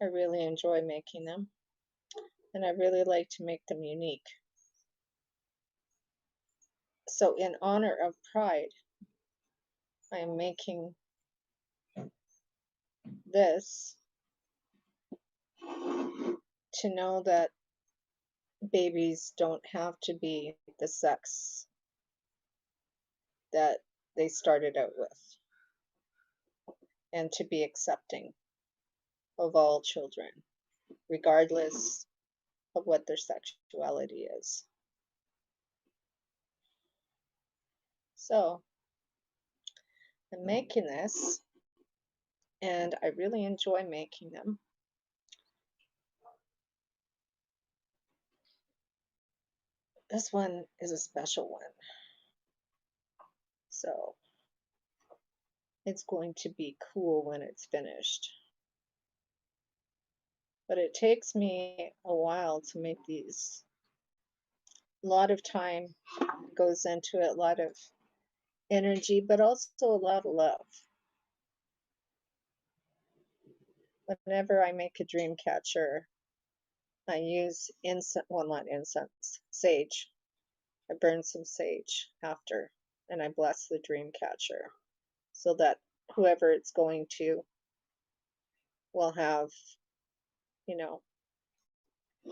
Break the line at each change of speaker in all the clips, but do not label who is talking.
I really enjoy making them, and I really like to make them unique. So in honor of Pride, I am making this to know that babies don't have to be the sex that they started out with, and to be accepting of all children, regardless of what their sexuality is. So I'm making this, and I really enjoy making them. This one is a special one, so it's going to be cool when it's finished. But it takes me a while to make these. A lot of time goes into it, a lot of energy, but also a lot of love. Whenever I make a dream catcher, I use incense, well, not incense, sage. I burn some sage after, and I bless the dream catcher so that whoever it's going to will have, you know,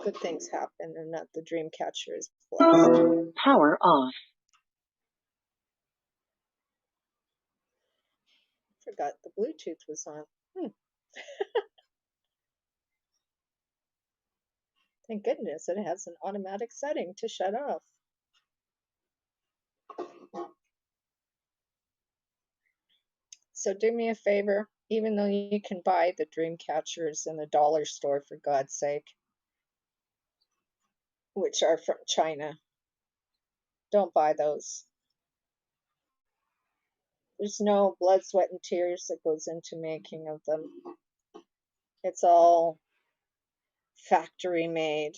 good things happen and that the dream catcher is blessed.
Power off.
Forgot the Bluetooth was on. Thank goodness it has an automatic setting to shut off. So do me a favor, even though you can buy the dream catchers in the dollar store, for God's sake, which are from China, don't buy those. There's no blood, sweat, and tears that goes into making of them. It's all factory made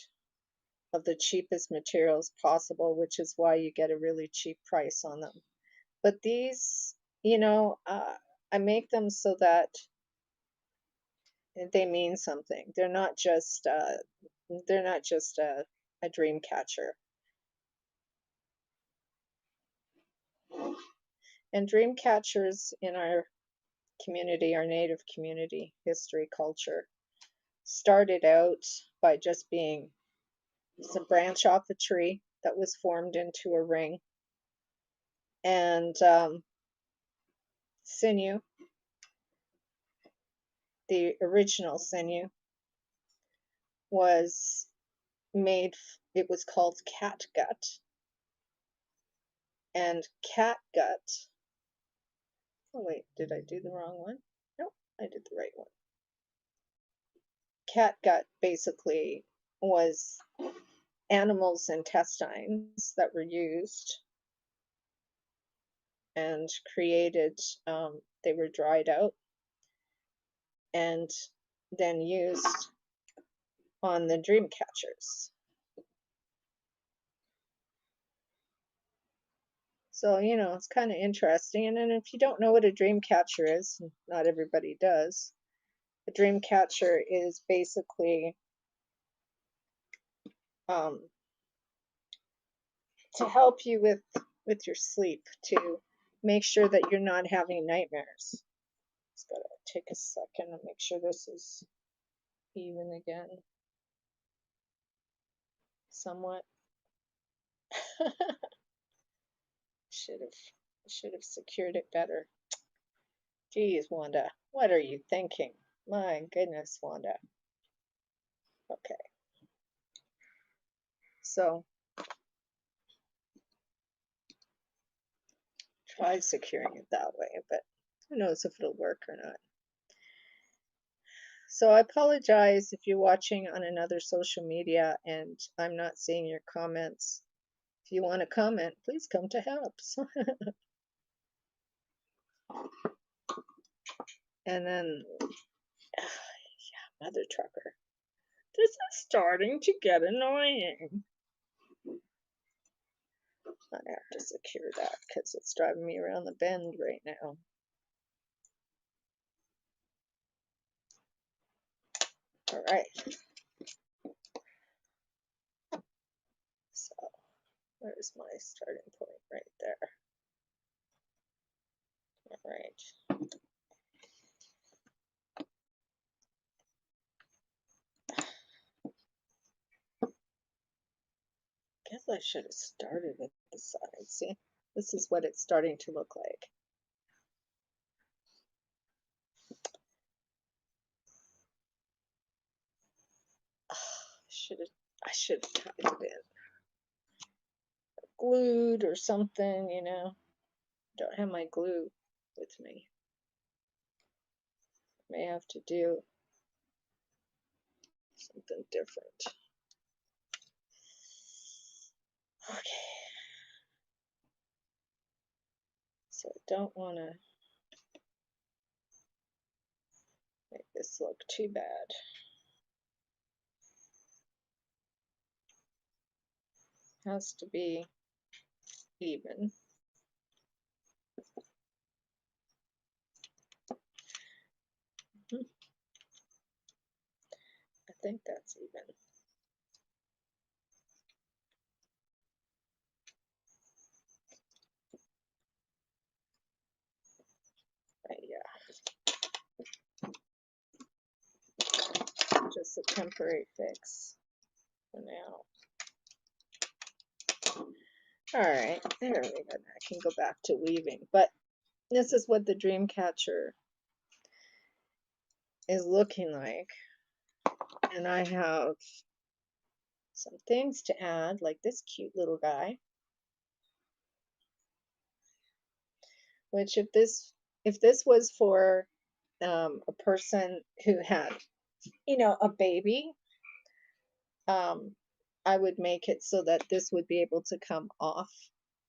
of the cheapest materials possible, which is why you get a really cheap price on them. But these, I make them so that they mean something. They're not just a dream catcher. And dream catchers in our community, our native community history culture, started out by just being a branch off a tree that was formed into a ring, and sinew, the original sinew, was made, it was called catgut. And catgut, oh wait, did I do the wrong one? Nope, I did the right one. Catgut basically was animals' intestines that were used and created, they were dried out and then used on the dream catchers. So, it's kind of interesting. And then if you don't know what a dream catcher is, not everybody does, a dream catcher is basically to help you with your sleep, to make sure that you're not having nightmares. Just gotta take a second and make sure this is even again, somewhat. should have secured it better. Geez, Wanda, what are you thinking? My goodness, Wanda. Okay. So try securing it that way, but who knows if it'll work or not. So I apologize if you're watching on another social media and I'm not seeing your comments. If you want to comment, please come to Helps. And then, yeah, mother trucker. This is starting to get annoying. I have to secure that because it's driving me around the bend right now. right. So there's my starting point right there. All right. Guess I should have started at the side. See, this is what it's starting to look like. I should have tied it in, glued or something, you know. Don't have my glue with me. May have to do something different. Okay. So I don't want to make this look too bad. Has to be even. I think that's even. Yeah. Just a temporary fix for now. All right, there we go. I can go back to weaving, but this is what the dreamcatcher is looking like. And I have some things to add, like this cute little guy, which if this was for a person who had, you know, a baby, I would make it so that this would be able to come off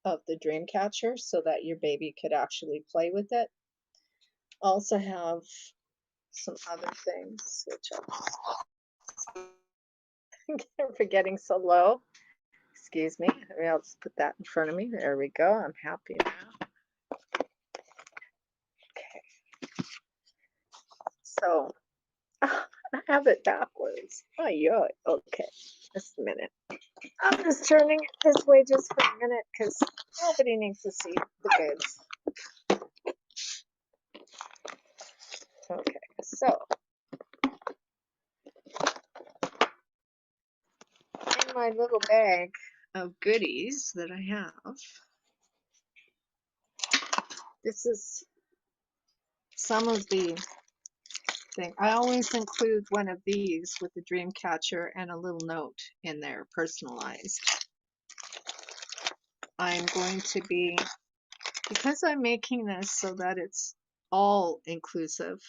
of the dream catcher so that your baby could actually play with it. Also have some other things, which I'm forgetting so low. Excuse me. Maybe I'll just put that in front of me. There we go. I'm happy now. Okay. So I have it backwards. Oh, yeah. Okay. Just a minute. I'm just turning it this way just for a minute because nobody needs to see the goods. Okay, so in my little bag of goodies that I have, this is some of the thing. I always include one of these with the dream catcher and a little note in there, personalized. I'm going to be, because I'm making this so that it's all inclusive,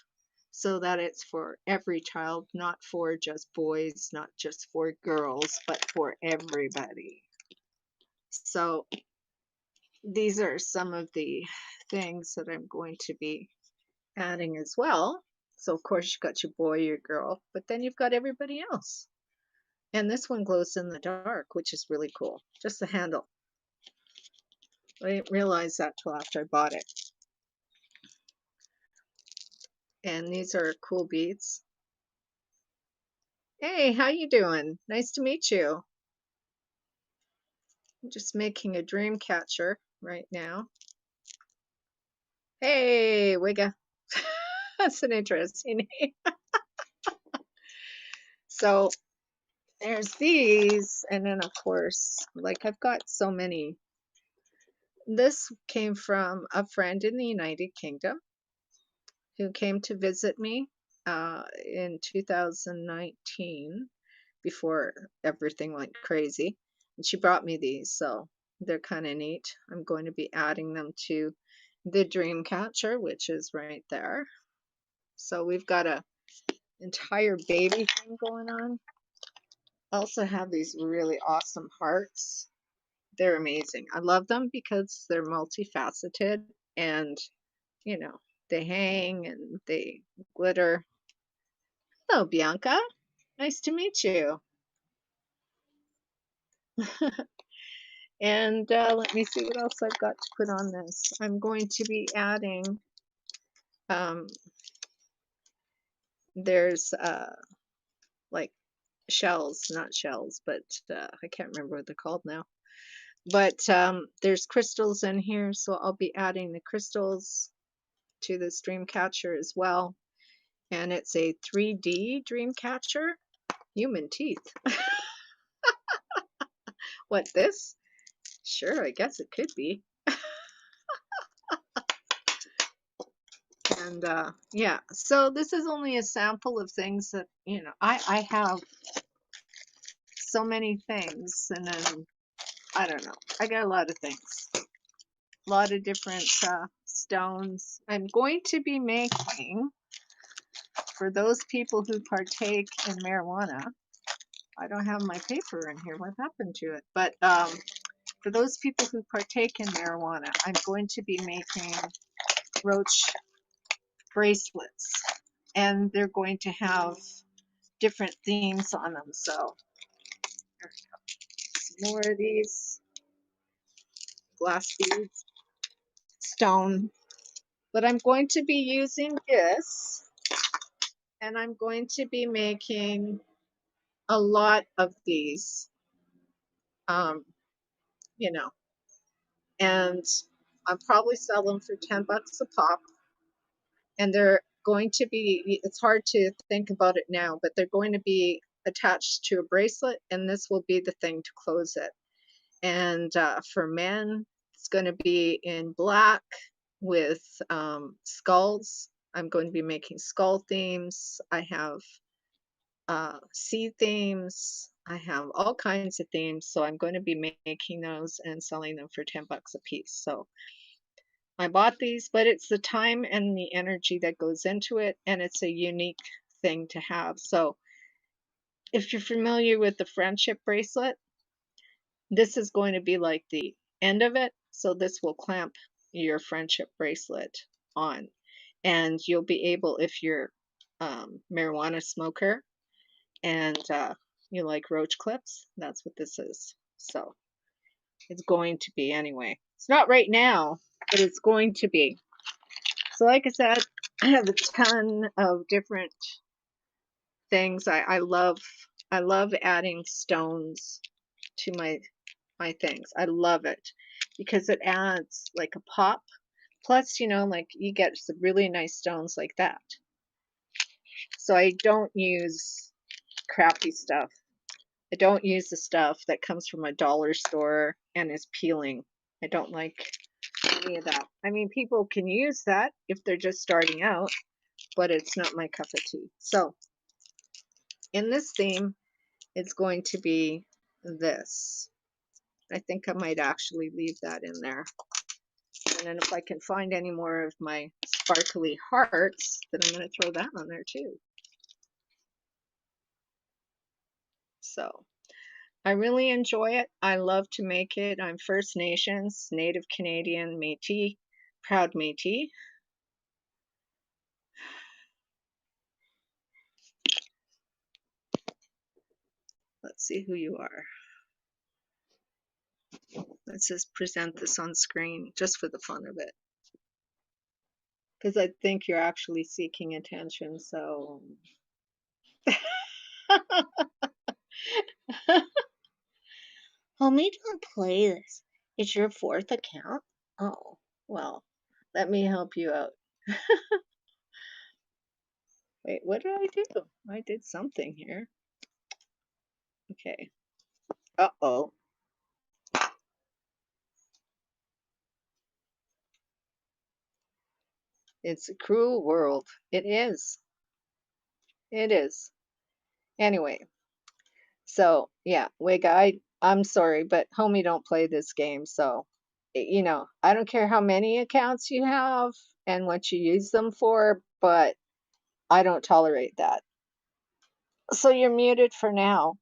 so that it's for every child, not for just boys, not just for girls, but for everybody. So these are some of the things that I'm going to be adding as well. So of course you've got your boy, your girl, but then you've got everybody else. And this one glows in the dark, which is really cool. Just the handle. I didn't realize that till after I bought it. And these are cool beads. Hey, how you doing? Nice to meet you. I'm just making a dream catcher right now. Hey, Wigga. That's an interesting name. So there's these, and then of course, like I've got so many. This came from a friend in the United Kingdom who came to visit me in 2019 before everything went crazy. And she brought me these, so they're kind of neat. I'm going to be adding them to the dream catcher, which is right there. So we've got a entire baby thing going on. I also have these really awesome hearts. They're amazing. I love them because they're multifaceted and, you know, they hang and they glitter. Hello, Bianca. Nice to meet you. And let me see what else I've got to put on this. I'm going to be adding, there's like shells, not shells, but I can't remember what they're called now. But there's crystals in here, so I'll be adding the crystals to this dream catcher as well. And it's a 3D dream catcher. Human teeth. What, this? Sure, I guess it could be. And yeah, so this is only a sample of things that, you know, I have so many things, and then I don't know, I got a lot of things, a lot of different stones. I'm going to be making, for those people who partake in marijuana, I don't have my paper in here, what happened to it? But for those people who partake in marijuana, I'm going to be making roach bracelets, and they're going to have different themes on them. So some more of these glass beads, stone. But I'm going to be using this, and I'm going to be making a lot of these, you know, and I'll probably sell them for 10 bucks a pop. And they're going to be, it's hard to think about it now, but they're going to be attached to a bracelet, and this will be the thing to close it. And for men, it's going to be in black with skulls. I'm going to be making skull themes. I have sea themes. I have all kinds of themes. So I'm going to be making those and selling them for 10 bucks a piece. So I bought these, but it's the time and the energy that goes into it, and it's a unique thing to have. So if you're familiar with the friendship bracelet, this is going to be like the end of it. So this will clamp your friendship bracelet on, and you'll be able, if you're marijuana smoker and you like roach clips, that's what this is. So it's going to be anyway. It's not right now, but it's going to be. So like I said, I have a ton of different things. I love adding stones to my things. I love it because it adds like a pop. Plus, you know, like you get some really nice stones like that. So I don't use crappy stuff. I don't use the stuff that comes from a dollar store and is peeling. I don't like any of that. I mean, people can use that if they're just starting out, but it's not my cup of tea. So in this theme, it's going to be this. I think I might actually leave that in there. And then if I can find any more of my sparkly hearts, then I'm going to throw that on there too. So I really enjoy it. I love to make it. I'm First Nations, Native Canadian, Métis, proud Métis. Let's see who you are. Let's just present this on screen just for the fun of it. Because I think you're actually seeking attention, so. Homie, don't play this. It's your fourth account? Oh, well, let me help you out. Wait, what did I do? I did something here. Okay. Uh-oh. It's a cruel world. It is. It is. Anyway, so yeah, Wig, I'm sorry, but homie don't play this game, so you know, I don't care how many accounts you have and what you use them for, but I don't tolerate that. So you're muted for now.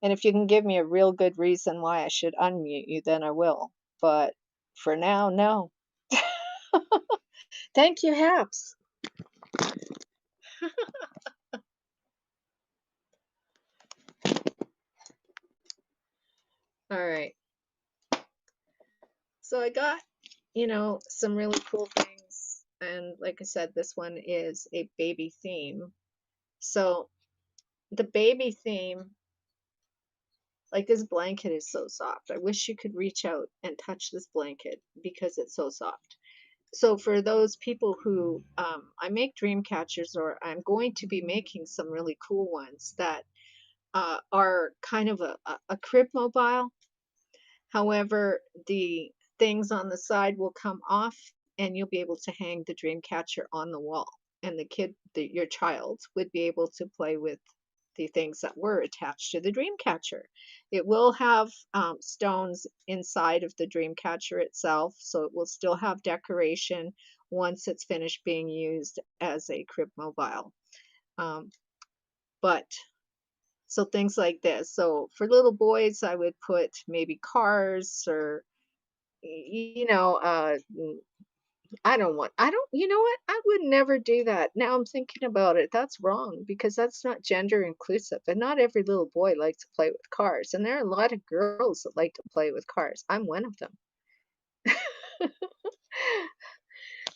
And if you can give me a real good reason why I should unmute you, then I will. But for now, no. Thank you, Haps. All right. So I got, you know, some really cool things. And like I said, this one is a baby theme. So the baby theme, like this blanket is so soft. I wish you could reach out and touch this blanket because it's so soft. So for those people who I make dream catchers, or I'm going to be making some really cool ones that are kind of a crib mobile. However, the things on the side will come off and you'll be able to hang the dream catcher on the wall. And your child would be able to play with the things that were attached to the dream catcher. It will have stones inside of the dream catcher itself, so it will still have decoration once it's finished being used as a crib mobile. Um, but so things like this. So for little boys, I would put maybe cars or, you know what? I would never do that. Now I'm thinking about it. That's wrong because that's not gender inclusive. And not every little boy likes to play with cars. And there are a lot of girls that like to play with cars. I'm one of them.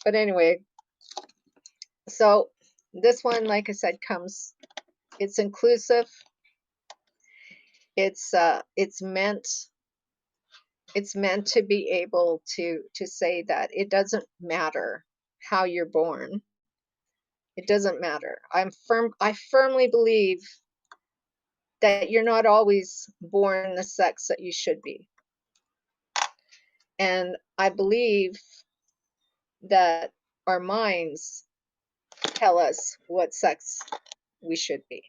But anyway, so this one, like I said, it's inclusive. It's meant to be able to say that it doesn't matter how you're born. It doesn't matter. I firmly believe that you're not always born the sex that you should be. And I believe that our minds tell us what sex we should be.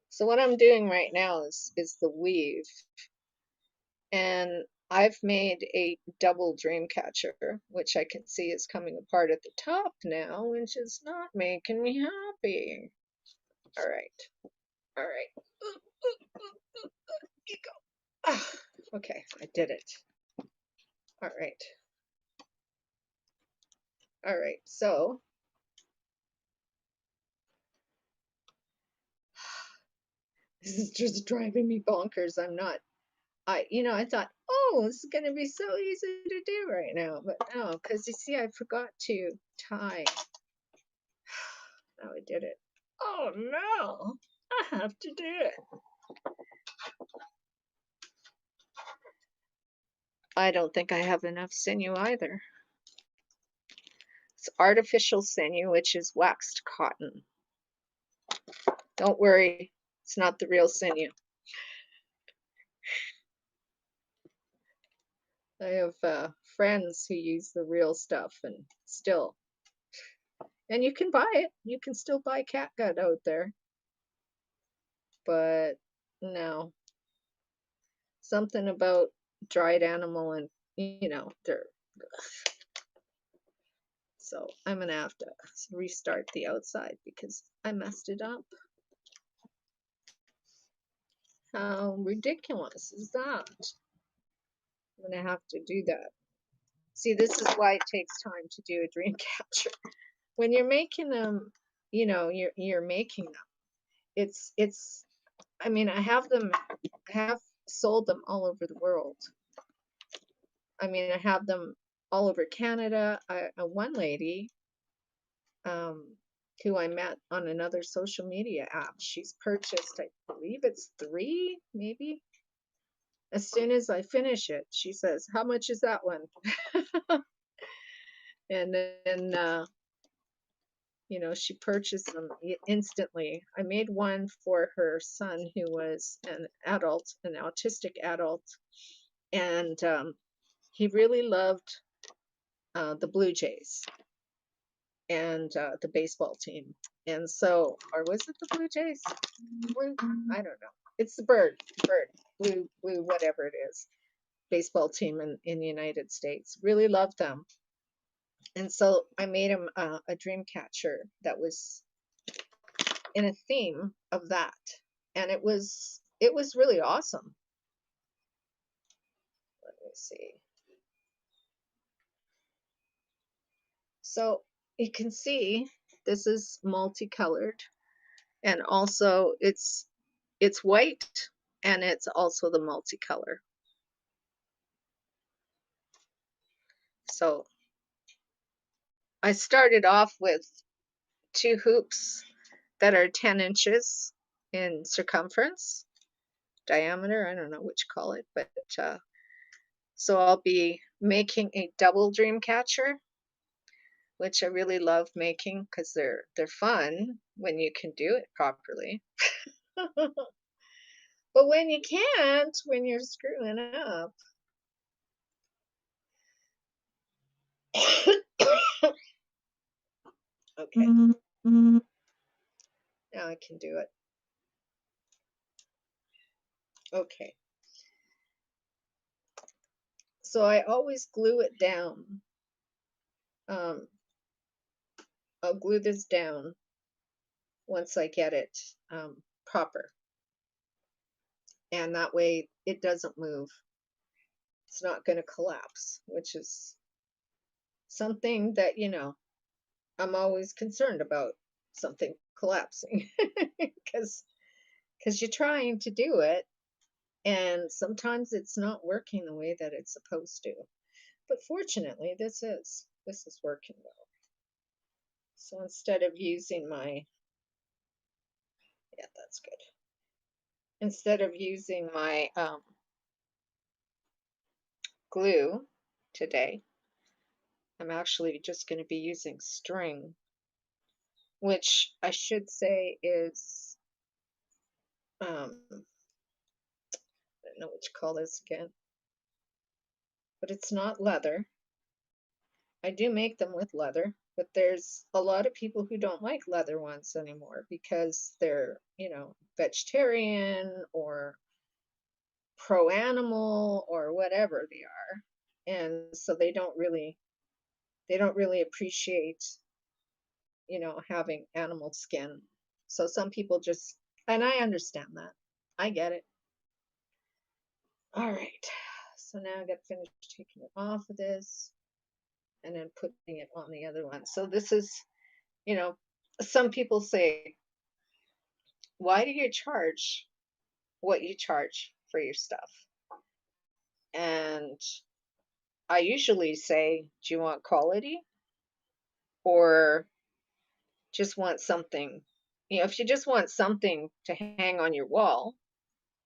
So what I'm doing right now is the weave. And I've made a double dream catcher, which I can see is coming apart at the top now, which is not making me happy. All right. All right. You go. Ah, okay, I did it. All right. All right. So this is just driving me bonkers. I thought, oh, this is going to be so easy to do right now. But no, because you see, I forgot to tie. Now I did it. Oh no, I have to do it. I don't think I have enough sinew either. It's artificial sinew, which is waxed cotton. Don't worry, it's not the real sinew. I have friends who use the real stuff and still. And you can buy it. You can still buy catgut out there. But no. Something about dried animal and, they're. So I'm going to have to restart the outside because I messed it up. How ridiculous is that? I'm going to have to do that. See, this is why it takes time to do a dream catcher. When you're making them, you're making them. It's I mean, I have sold them all over the world. I mean, I have them all over Canada. One lady who I met on another social media app, she's purchased, I believe it's 3, maybe. As soon as I finish it, she says, "How much is that one?" And then she purchased them instantly. I made one for her son who was an autistic adult, and he really loved the Blue Jays and the baseball team. And so, or was it the Blue Jays? I don't know. It's the bird, blue, whatever it is, baseball team in the United States. Really loved them. And so I made him a dream catcher that was in a theme of that. And it was really awesome. Let me see. So you can see this is multicolored, and also it's white, and it's also the multicolor. So I started off with 2 hoops that are 10 inches in circumference, diameter, I don't know what you call it, but so I'll be making a double dream catcher, which I really love making because they're fun when you can do it properly. But when you can't, when you're screwing up. Okay, now I can do it. Okay. So I always glue it down. Um, I'll glue this down once I get it proper. And that way it doesn't move. It's not going to collapse, which is something that, I'm always concerned about something collapsing because you're trying to do it and sometimes it's not working the way that it's supposed to. But fortunately, this is working well. So instead of using yeah, that's good. Instead of using my glue today, I'm actually just going to be using string, which I should say is, I don't know what you call this again, but it's not leather. I do make them with leather, but there's a lot of people who don't like leather ones anymore because they're, vegetarian or pro animal or whatever they are. And so they don't really appreciate, having animal skin. So some people just, and I understand that. I get it. All right. So now I got to finish taking it off of this and then putting it on the other one. So this is, you know, some people say, why do you charge what you charge for your stuff? And I usually say, do you want quality or just want something? If you just want something to hang on your wall,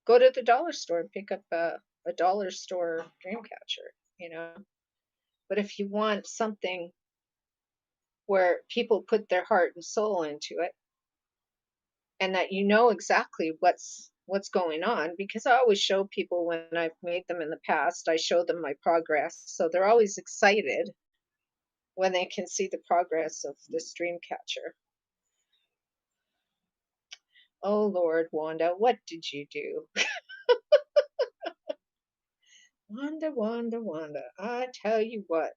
go to the dollar store and pick up a dollar store dream catcher, you know. But if you want something where people put their heart and soul into it and that exactly what's going on, because I always show people when I've made them in the past, I show them my progress. So they're always excited when they can see the progress of this dream catcher. Oh Lord, Wanda, what did you do? Wanda, Wanda, Wanda, I tell you what.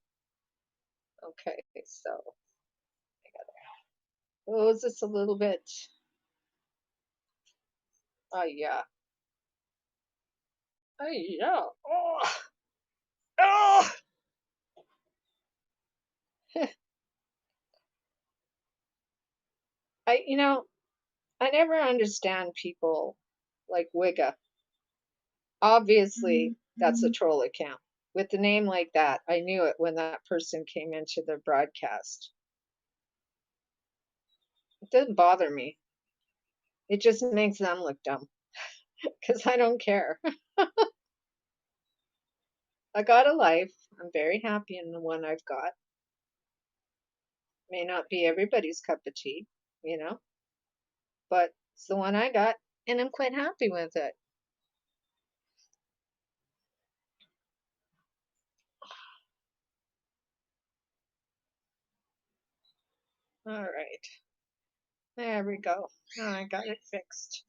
Okay, so I gotta close this a little bit. Oh yeah. Oh yeah. Oh, oh. I never understand people like Wigga. Obviously, that's a troll account. With the name like that, I knew it when that person came into the broadcast. It doesn't bother me. It just makes them look dumb because I don't care. I got a life. I'm very happy in the one I've got. May not be everybody's cup of tea, you know, but it's the one I got, and I'm quite happy with it. All right. There we go. Now I got it fixed.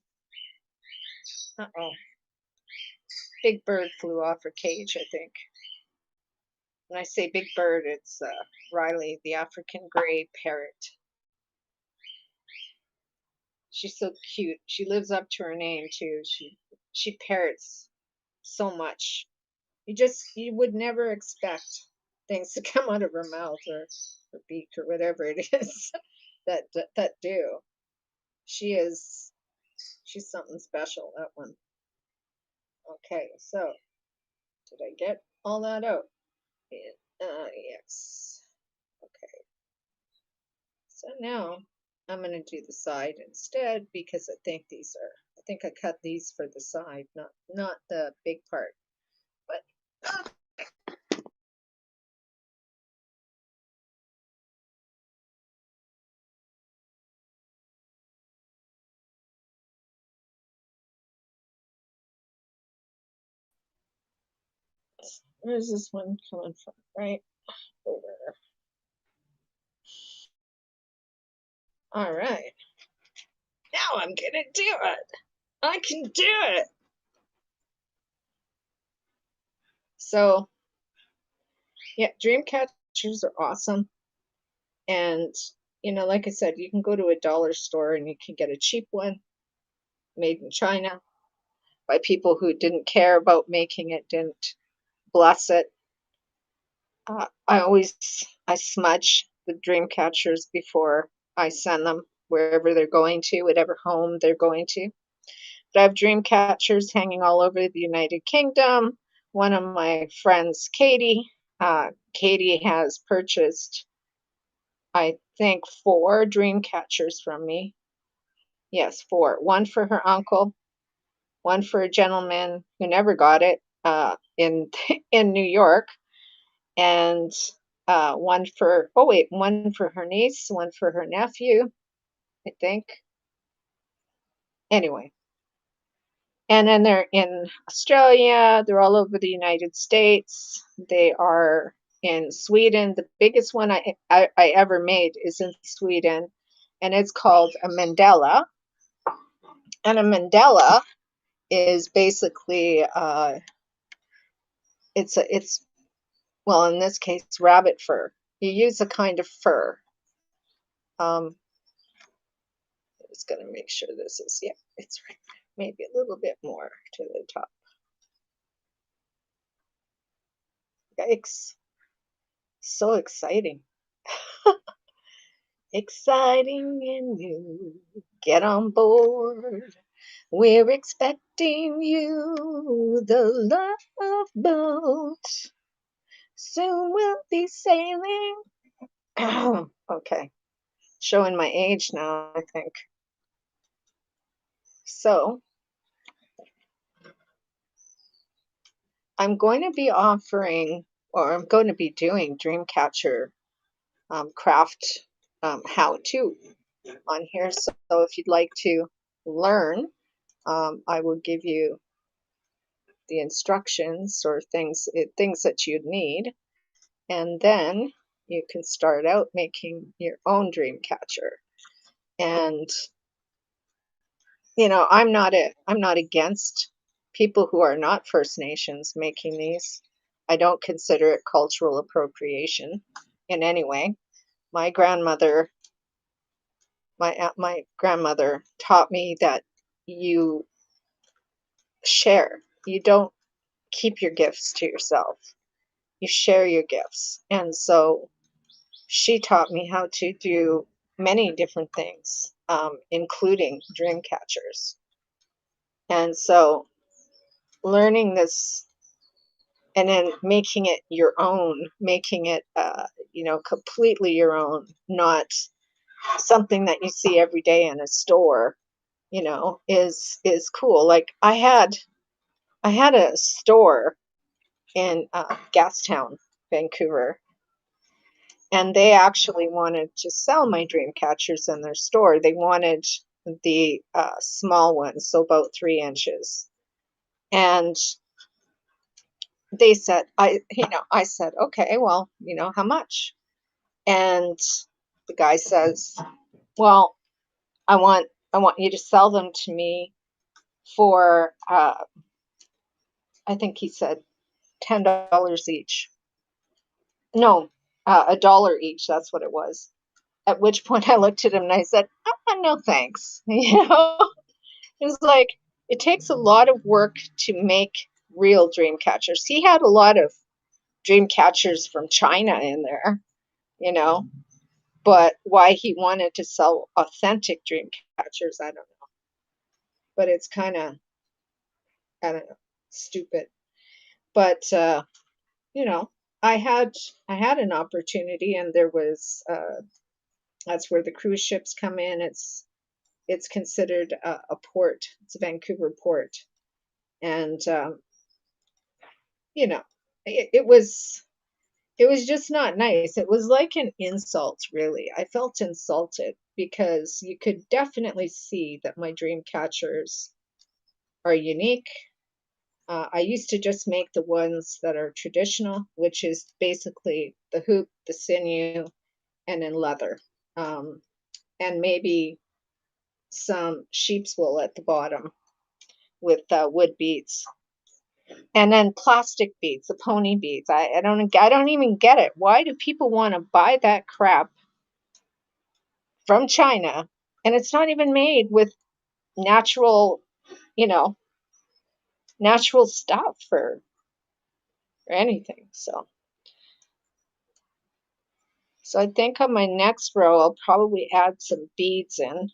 Uh-oh. Big bird flew off her cage, I think. When I say big bird, it's Riley, the African gray parrot. She's so cute. She lives up to her name too. She parrots so much. You would never expect things to come out of her mouth or beak or whatever it is that do. She's something special, that one. Okay, so did I get all that out? Yes. Okay. So now I'm going to do the side instead because I think I cut these for the side, not the big part. But where's this one coming from? Right over. All right. Now I'm gonna do it. I can do it. So yeah, dream catchers are awesome. And like I said, you can go to a dollar store and you can get a cheap one made in China by people who didn't care about making it, didn't bless it. I smudge the dream catchers before I send them wherever they're going to, whatever home they're going to. But I have dream catchers hanging all over the United Kingdom. One of my friends, Katie has purchased, I think, 4 dream catchers from me. Yes, 4. One for her uncle, one for a gentleman who never got it in in New York, and one for one for her niece, one for her nephew, I think. Anyway, and then they're in Australia. They're all over the United States. They are in Sweden. The biggest one I ever made is in Sweden, and it's called a mandala. And a mandala is basically it's well, in this case, rabbit fur. You use a kind of fur. I'm just going to make sure this is, yeah, it's right. Maybe a little bit more to the top. Yikes. So exciting. Exciting and new. Get on board. We're expecting you. The love boat. Soon we'll be sailing. Okay. Showing my age now, I think. So I'm going to be offering, or I'm going to be doing Dreamcatcher craft how-to on here. So if you'd like to learn, I will give you the instructions or things that you'd need, and then you can start out making your own Dreamcatcher. And I'm not against people who are not First Nations making these. I don't consider it cultural appropriation in any way. My grandmother, my grandmother taught me that you share. You don't keep your gifts to yourself. You share your gifts. And so she taught me how to do many different things, including dream catchers. And so learning this and then making it your own, making it completely your own, not something that you see every day in a store, is cool. Like I had a store in Gastown, Vancouver, and they actually wanted to sell my dream catchers in their store. They wanted the small ones, so about 3 inches, and they said, I said, okay, well, how much? And the guy says, well, I want you to sell them to me for, I think he said $10 each. No, $1 each. That's what it was. At which point I looked at him and I said, no thanks. It was like, it takes a lot of work to make real dream catchers. He had a lot of dream catchers from China in there, you know, but why he wanted to sell authentic dream catchers, I don't know. But it's kind of, I don't know, stupid. But you know, I had an opportunity, and there was That's where the cruise ships come in. It's considered a port. It's a Vancouver port, and you know, it was just not nice. It was like an insult, really. I felt insulted because you could definitely see that my dream catchers are unique. I used to just make the ones that are traditional, which is basically the hoop, the sinew, and in leather, um, and maybe some sheep's wool at the bottom with wood beads, and then plastic beads, the pony beads. I don't even get it. Why do people want to buy that crap from China, and it's not even made with natural, you know, natural stuff or anything. So I think on my next row, I'll probably add some beads in.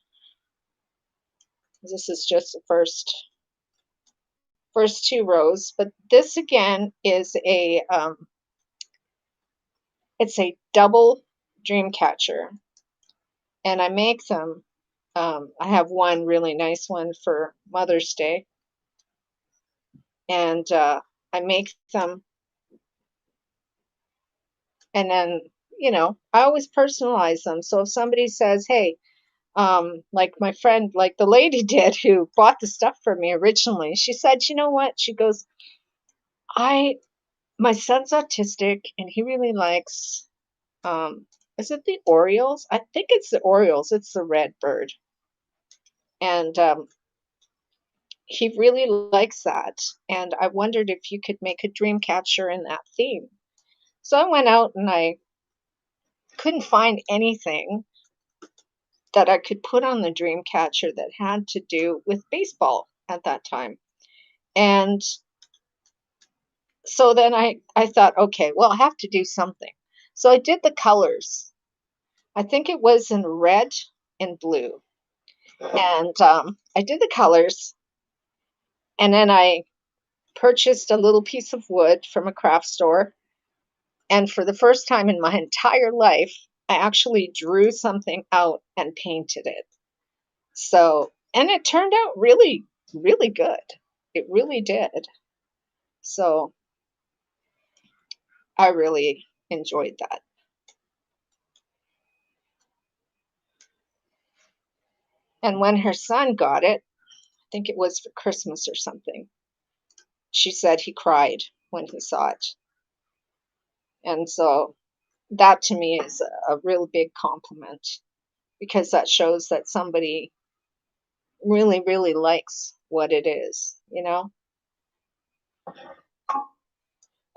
This is just the first two rows, but this again is it's a double dream catcher, and I make them. I have one really nice one for Mother's Day, and I make them, and then I always personalize them. So if somebody says, "Hey," like my friend, like the lady did who bought the stuff for me originally, she said, "You know what?" She goes, "I my son's autistic, and he really likes is it the Orioles? I think it's the Orioles. It's the red bird, and he really likes that. And I wondered if you could make a dream catcher in that theme." So I went out and I couldn't find anything that I could put on the dream catcher that had to do with baseball at that time. And so then I thought, okay, well, I have to do something. So I did the colors. I think it was in red and blue. And I did the colors. And then I purchased a little piece of wood from a craft store. And for the first time in my entire life, I actually drew something out and painted it. So, and it turned out really, really good. It really did. So I really enjoyed that. And when her son got it, I think it was for Christmas or something, she said he cried when he saw it. And so that to me is a real big compliment because that shows that somebody really, really likes what it is.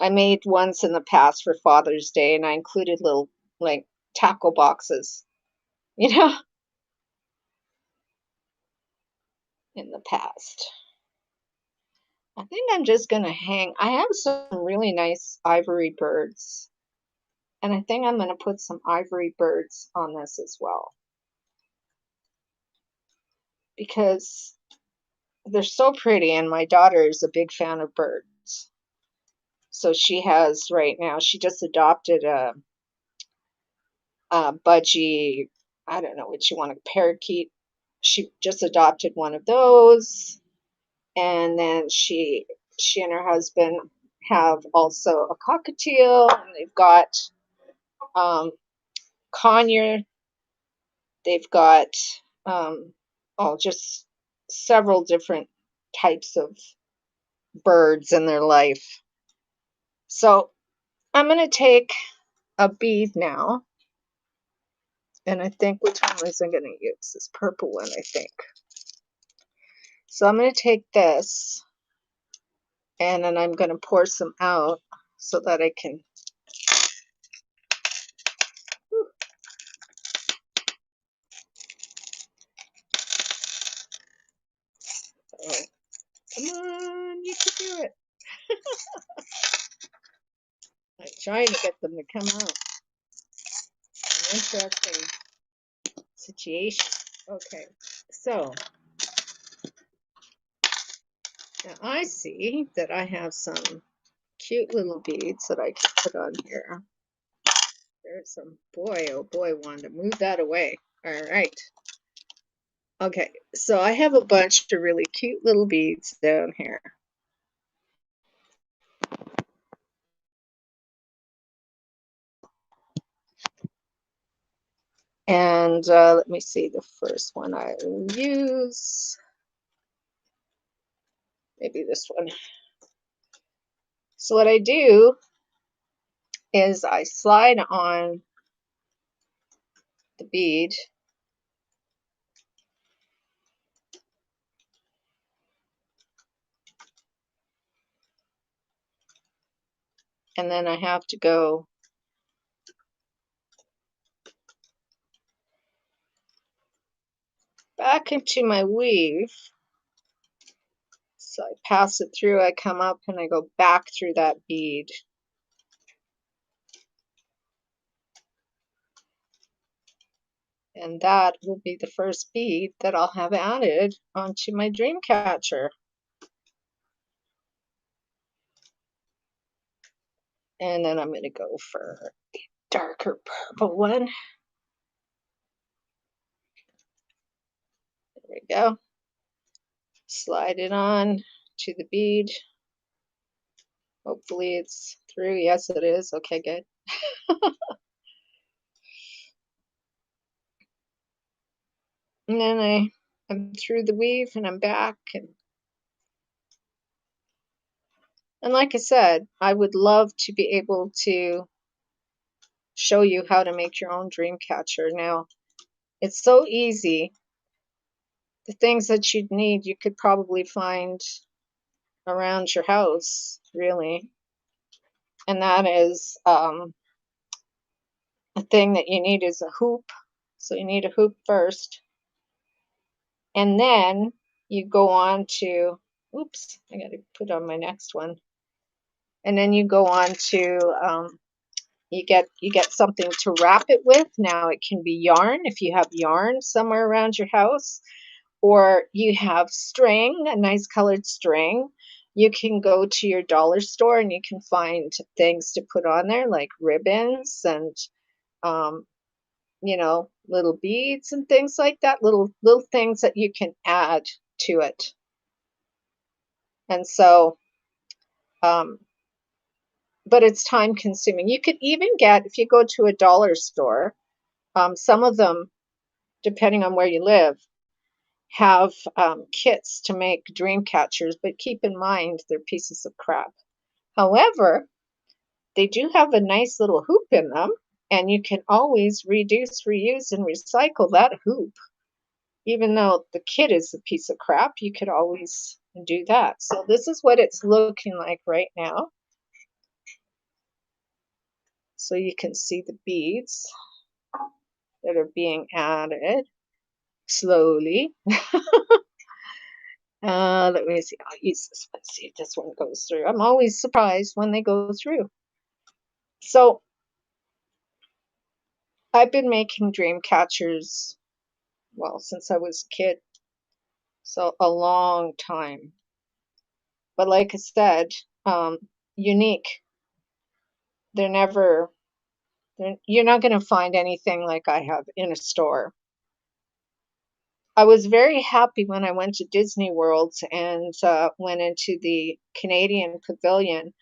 I made ones in the past for Father's Day and I included little like tackle boxes, you know, in the past. I think I'm just going to hang. I have some really nice ivory birds, and I think I'm going to put some ivory birds on this as well because they're so pretty, and my daughter is a big fan of birds. So she has right now, she just adopted a budgie, I don't know what you want, a parakeet. She just adopted one of those, and then she and her husband have also a cockatiel, and they've got conure. They've got just several different types of birds in their life. So I'm going to take a bead now, and I think which one was I going to use? This purple one, I think. So I'm going to take this, and then I'm going to pour some out so that I can. Oh, come on, you can do it. I'm trying to get them to come out. An interesting situation. Okay, so now I see that I have some cute little beads that I can put on here. There's some boy, oh boy, Wanda, move that away. All right. Okay, so I have a bunch of really cute little beads down here. And let me see, the first one I will use, maybe this one. So what I do is I slide on the bead, and then I have to go back into my weave. So I pass it through, I come up and I go back through that bead. And that will be the first bead that I'll have added onto my dream catcher. And then I'm going to go for a darker purple one. There we go. Slide it on to the bead. Hopefully it's through. Yes, it is. Okay, good. And then I'm through the weave and I'm back. And like I said, I would love to be able to show you how to make your own dream catcher. Now, it's so easy. The things that you'd need, you could probably find around your house, really. And that is a thing that you need is a hoop. So you need a hoop first. And then you go on to, oops, I got to put on my next one. And then you go on to, you get something to wrap it with. Now it can be yarn if you have yarn somewhere around your house, or you have string, a nice colored string. You can go to your dollar store and you can find things to put on there like ribbons and you know, little beads and things like that, little things that you can add to it. And so but it's time consuming. You could even get, if you go to a dollar store, some of them, depending on where you live, have kits to make dream catchers, but keep in mind they're pieces of crap. However, they do have a nice little hoop in them, and you can always reduce, reuse, and recycle that hoop. Even though the kit is a piece of crap, you could always do that. So this is what it's looking like right now. So you can see the beads that are being added slowly. Let me see. I'll use this one. See if this one goes through. I'm always surprised when they go through. So I've been making dream catchers, well, since I was a kid. So a long time. But like I said, unique. They're never, you're not going to find anything like I have in a store. I was very happy when I went to Disney World and went into the Canadian Pavilion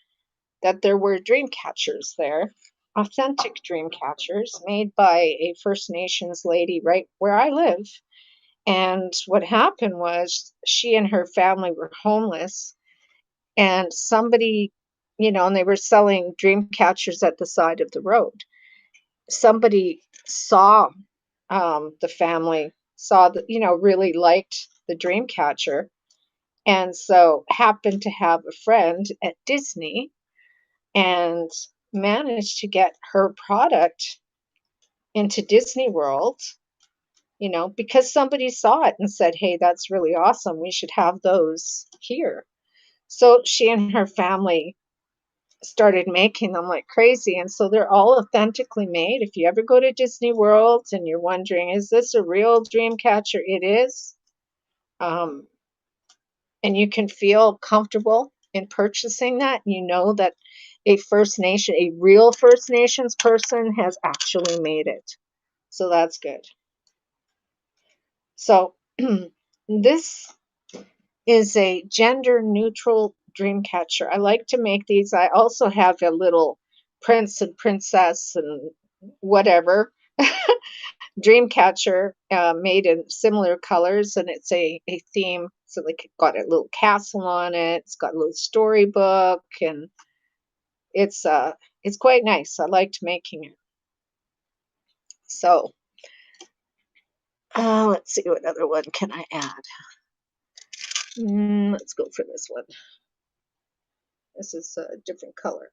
that there were dream catchers there, authentic dream catchers made by a First Nations lady right where I live. And what happened was she and her family were homeless, and somebody, you know, and they were selling dream catchers at the side of the road. Somebody saw the family, saw that, you know, really liked the dream catcher, and so happened to have a friend at Disney and managed to get her product into Disney World, you know, because somebody saw it and said, hey, that's really awesome. We should have those here. So she and her family started making them like crazy. And so they're all authentically made. If you ever go to Disney World and you're wondering, is this a real dream catcher? It is. And you can feel comfortable in purchasing that. You know that a First Nation, a real First Nations person has actually made it. So that's good. So this is a gender neutral dream catcher. I like to make these. I also have a little prince and princess and whatever dream catcher made in similar colors, and it's a theme. So like got a little castle on it. It's got a little storybook, and it's quite nice. I liked making it. So let's see, what other one can I add? Let's go for this one. This is a different color.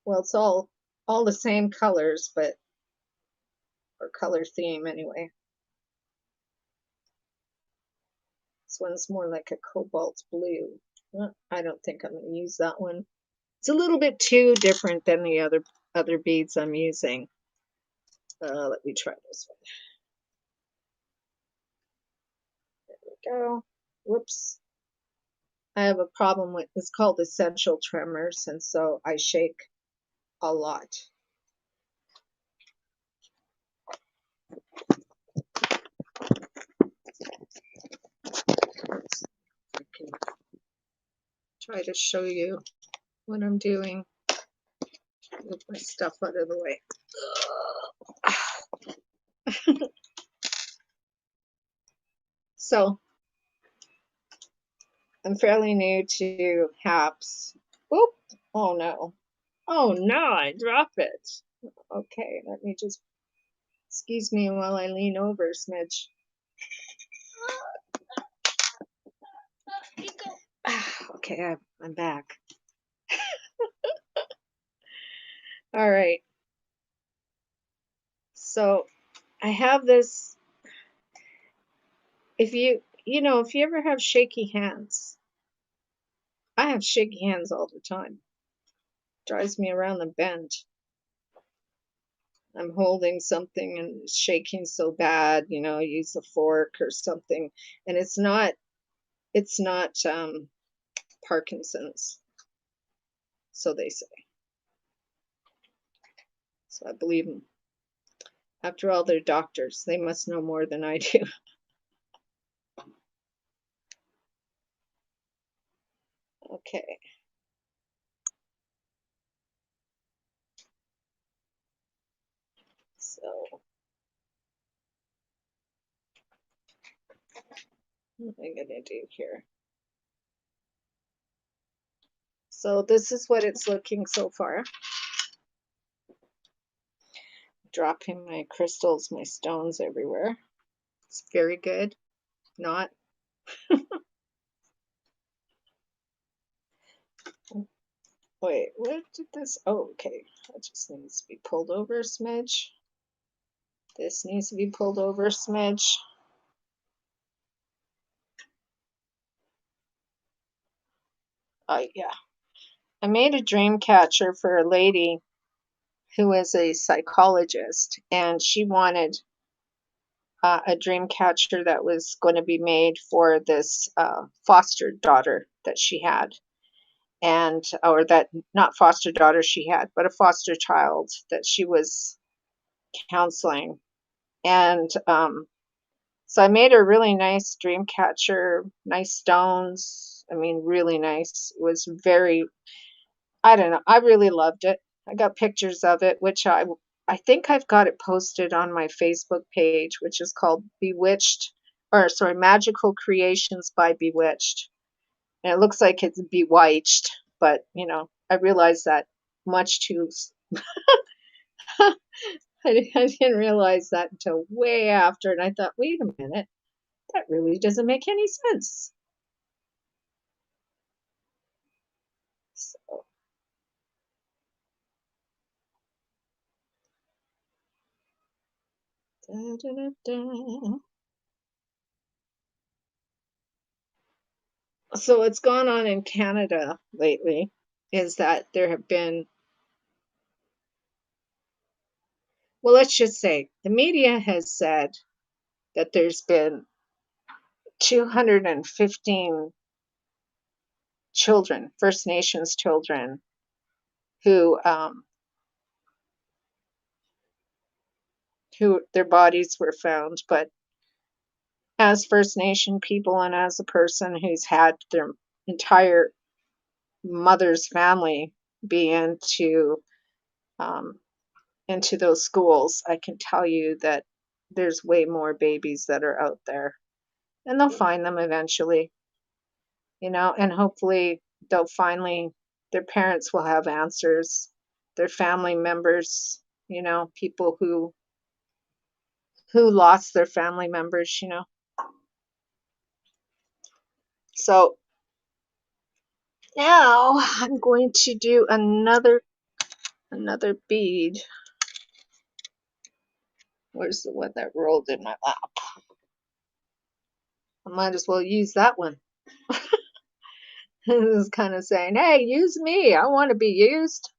Well, it's all the same colors, but or color theme anyway. This one's more like a cobalt blue. I don't think I'm going to use that one. It's a little bit too different than the other beads I'm using. Let me try this one. There we go. Whoops. I have a problem with, it's called essential tremors, and so I shake a lot. I can try to show you what I'm doing. Move my stuff out of the way. I'm fairly new to HAPS. Oop! Oh no. Oh no, I drop it. Okay, let me just, excuse me while I lean over, smidge. Okay, I'm back. All right. So I have this, if you ever have shaky hands, I have shaky hands all the time. Drives me around the bend. I'm holding something and it's shaking so bad, use a fork or something. And it's not Parkinson's, so they say. So I believe them. After all, they're doctors. They must know more than I do. Okay. So what am I gonna do here? So this is what it's looking so far. Dropping my crystals, my stones everywhere. It's very good. Not. Wait, what did this? Oh, okay. That just needs to be pulled over a smidge. This needs to be pulled over a smidge. Yeah. I made a dream catcher for a lady who is a psychologist, and she wanted a dream catcher that was going to be made for this foster daughter that she had, and or that not foster daughter she had, but a foster child that she was counseling. And so I made her a really nice dream catcher, nice stones. I mean, really nice. It was very, I don't know, I really loved it. I got pictures of it, which I think I've got it posted on my Facebook page, which is called Bewitched, or sorry, Magical Creations by Bewitched. And it looks like it's bewitched, but I realized that much too. I didn't realize that until way after, and I thought, wait a minute, that really doesn't make any sense. So, da, da, da, so what's gone on in Canada lately is that there have been, well, let's just say the media has said that there's been 215 children, First Nations children, who their bodies were found. But as First Nation people and as a person who's had their entire mother's family be into those schools, I can tell you that there's way more babies that are out there, and they'll find them eventually, and hopefully they'll finally, their parents will have answers, their family members, people who lost their family members. So now I'm going to do another bead. Where's the one that rolled in my lap? I might as well use that one. This is kind of saying, hey, use me. I want to be used.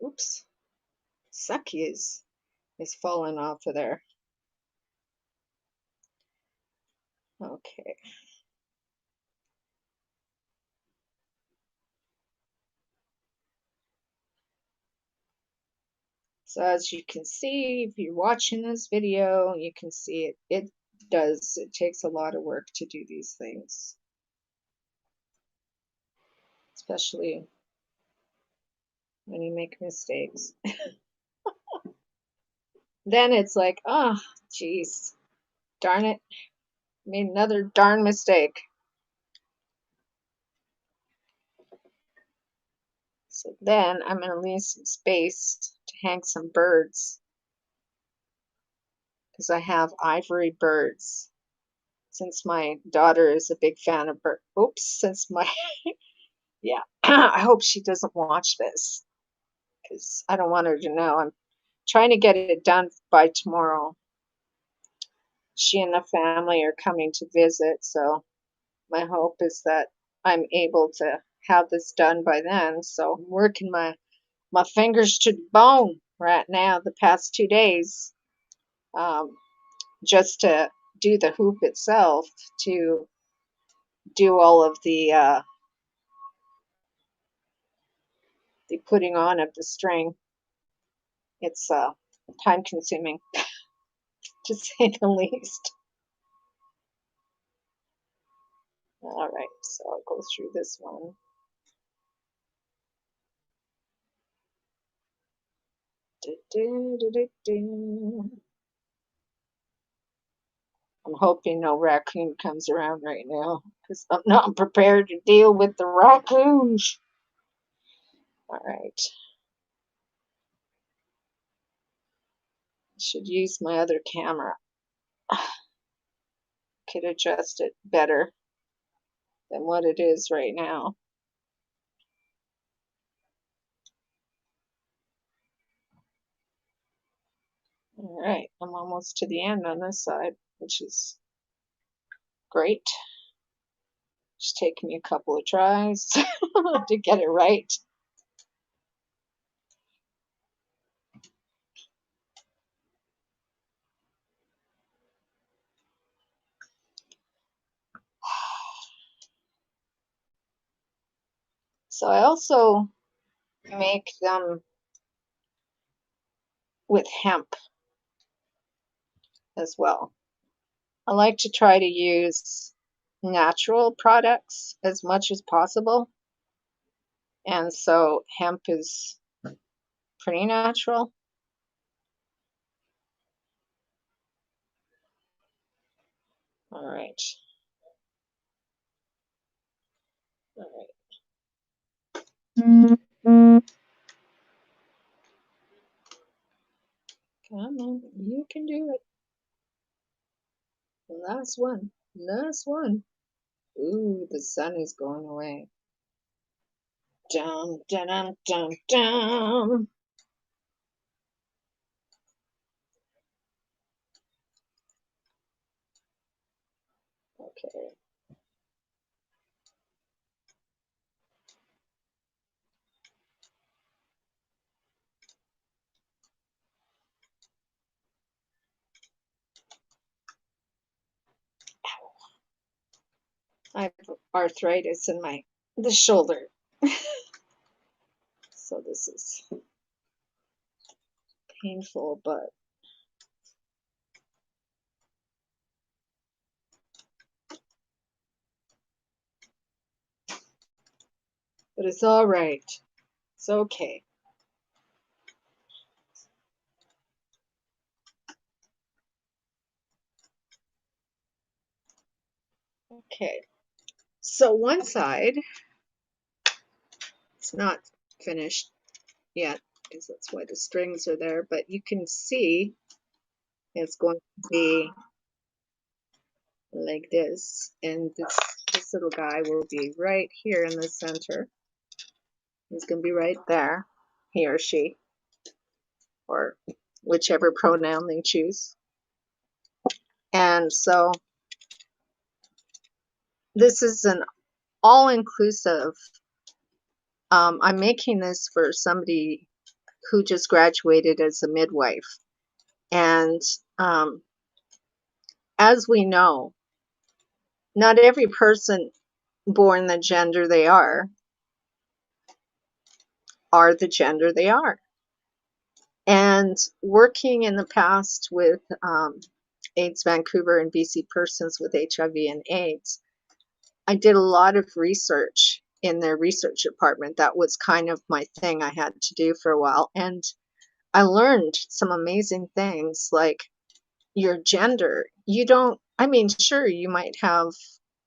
Oops. Sucky is falling off of there. Okay. So as you can see, if you're watching this video, you can see it takes a lot of work to do these things. Especially when you make mistakes. Then it's like, oh, geez, darn it, made another darn mistake. So then I'm going to leave some space to hang some birds, because I have ivory birds. Since my daughter is a big fan of birds. Oops, since my, yeah, I hope she doesn't watch this, because I don't want her to know. I'm trying to get it done by tomorrow. She and the family are coming to visit, so my hope is that I'm able to have this done by then. So I'm working my fingers to the bone right now, the past 2 days, just to do the hoop itself, to do all of the putting on of the string. It's time consuming, to say the least. All right, so I'll go through this one. I'm hoping no raccoon comes around right now, because I'm not prepared to deal with the raccoons. All right. Should use my other camera. Could adjust it better than what it is right now. All right, I'm almost to the end on this side, which is great. Just taking me a couple of tries to get it right. So I also make them with hemp as well. I like to try to use natural products as much as possible. And so hemp is pretty natural. All right. All right. Come on, you can do it. Last one. Last one. Ooh, the sun is going away. Dum, dum, dum, dum. Okay. I have arthritis in my the shoulder. So this is painful, but it's all right. It's okay. Okay. So one side, it's not finished yet because that's why the strings are there, but you can see it's going to be like this, and this little guy will be right here in the center. He's going to be right there, he or she, or whichever pronoun they choose. And so this is an all-inclusive. I'm making this for somebody who just graduated as a midwife. And as we know, not every person born the gender they are the gender they are. And working in the past with AIDS Vancouver and BC persons with HIV and AIDS, I did a lot of research in their research department. That was kind of my thing I had to do for a while. And I learned some amazing things like your gender. You don't, I mean, sure, you might have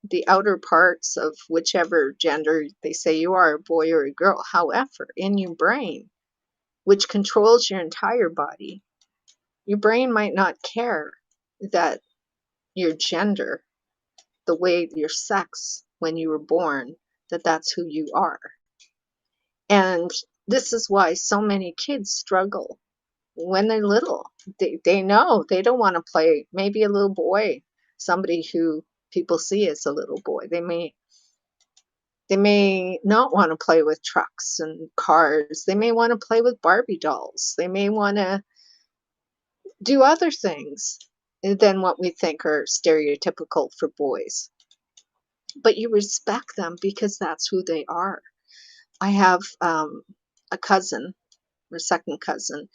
the outer parts of whichever gender they say you are, a boy or a girl. However, in your brain, which controls your entire body, your brain might not care that your gender, the way your sex when you were born, that's who you are. And this is why so many kids struggle when they're little. They know they don't want to play, maybe a little boy, somebody who people see as a little boy. They may not want to play with trucks and cars. They may want to play with Barbie dolls. They may want to do other things than what we think are stereotypical for boys. But you respect them because that's who they are. I have a cousin, or second cousin,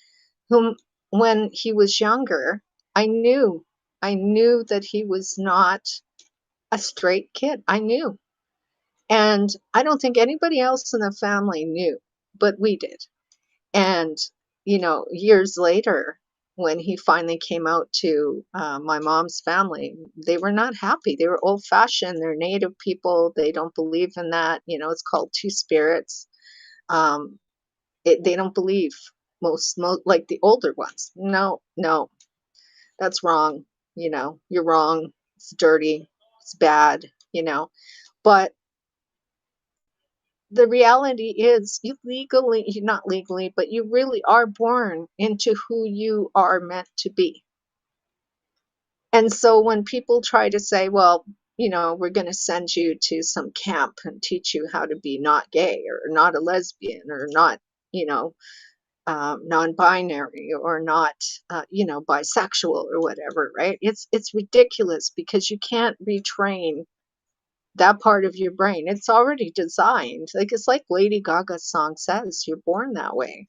whom when he was younger, I knew that he was not a straight kid. I knew. And I don't think anybody else in the family knew, but we did. And, years later, when he finally came out to my mom's family, they were not happy. They were old fashioned. They're native people. They don't believe in that. It's called two spirits. Um, they don't believe most like the older ones. No, that's wrong. You're wrong. It's dirty. It's bad, but the reality is not legally, but you really are born into who you are meant to be. And so when people try to say, well, we're going to send you to some camp and teach you how to be not gay or not a lesbian or not, non-binary or not, bisexual or whatever, right? It's ridiculous because you can't retrain that part of your brain. It's already designed. Like it's like Lady Gaga's song says, you're born that way.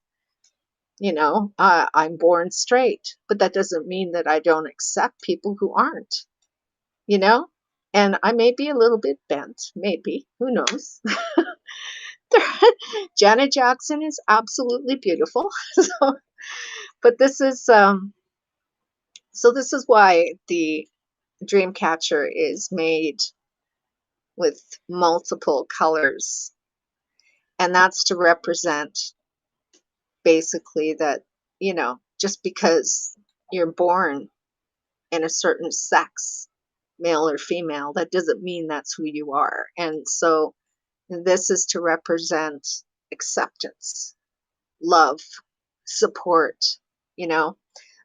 I'm born straight, but that doesn't mean that I don't accept people who aren't, you know? And I may be a little bit bent, maybe, who knows? Janet Jackson is absolutely beautiful. So, but this is this is why the dreamcatcher is made with multiple colors, and that's to represent basically that, just because you're born in a certain sex, male or female, that doesn't mean that's who you are. And so this is to represent acceptance, love, support.